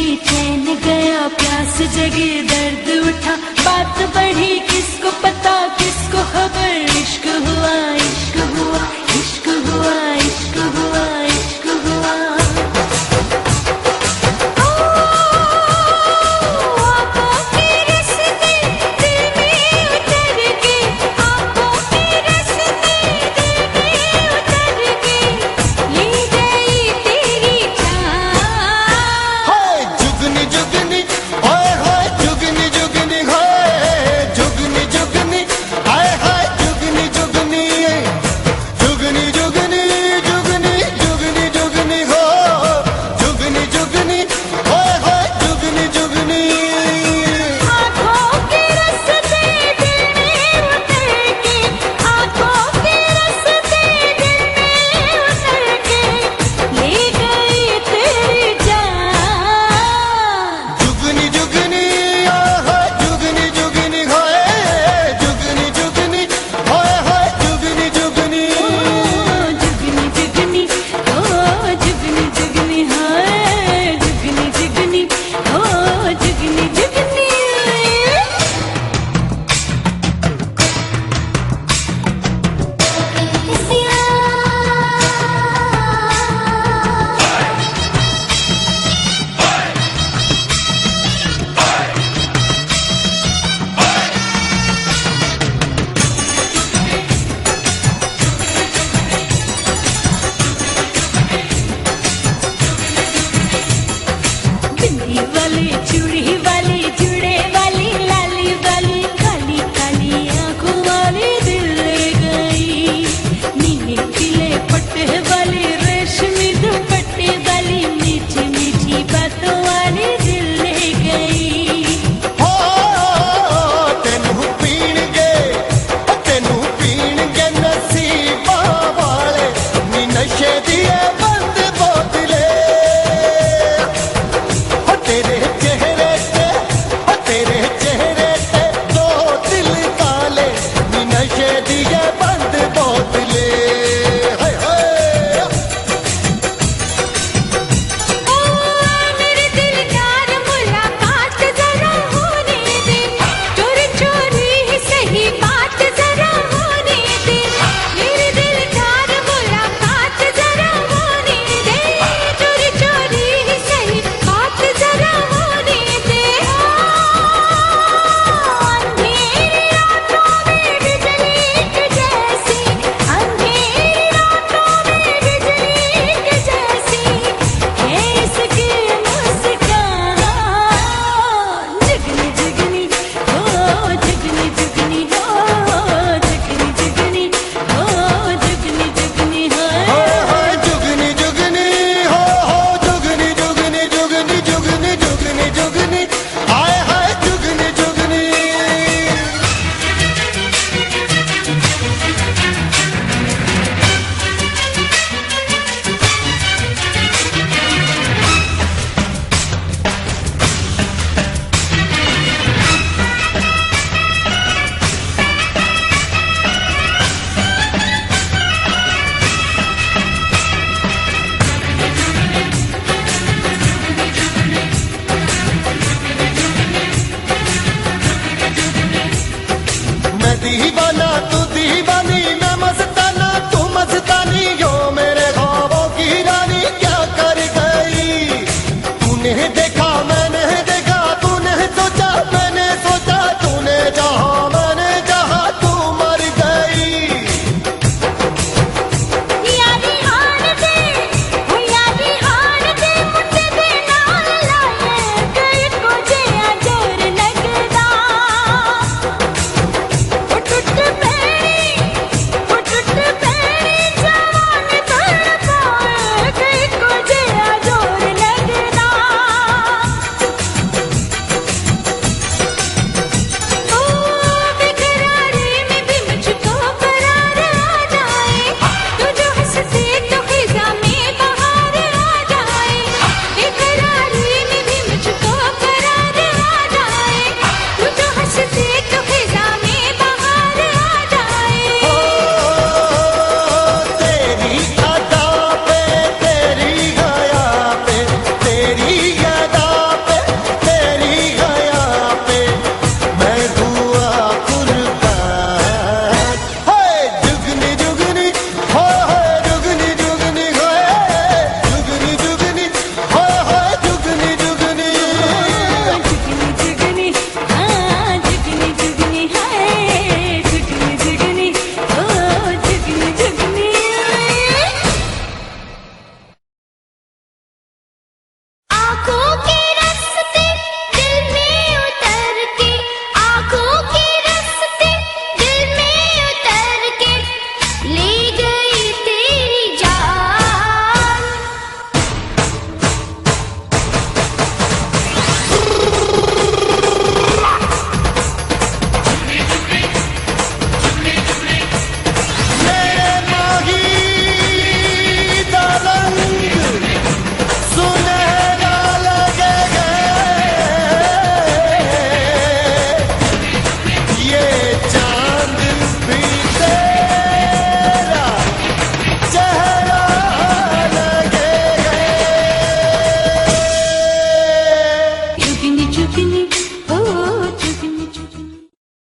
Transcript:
गई चैन गया प्यास जगी दर्द उठा बात बढ़ी किसको पता किसको खबर इश्क हुआ इश्क हुआ इश्क हुआ इश्क हुआ इश्क हुआ वाली चूड़ी वाली जुड़े वाली लाली वाली काली काली आंखों वाली दिल ले गई नीले पीले पट्टे वाली रेशमी दुपट्टे वाली मीठी मीठी बातों वाली दिल ले गई हो तेनू पीण के नसीबा वाले नी नशे दिए बंद बोतले तेरे चेहरे पे दो दिल काले नी नशे दिए बंद बोतले मेरे दिलदार मुलाकात जरा होने दे चोरी चोरी ही सही बात जरा होने दे मेरे दिलदार मुलाकात जरा होने दे चोरी चोरी ही सही बात जरा होने दे अंधेरी रातों में बिजली के जैसी अंधेरी रातों में बिजली के जैसी है इसकी मुस्कान जुगनी जुगनी हो जुगनी जुगनी हो जुगनी जुगनी हो जुगनी जुगनी हो जुगनी जुगनी हो जुगनी जुगनी जुगनी जुगनी जुगनी जुगनी हाय हाय जुगनी जुगनी मैं दीवाना तू दीवाना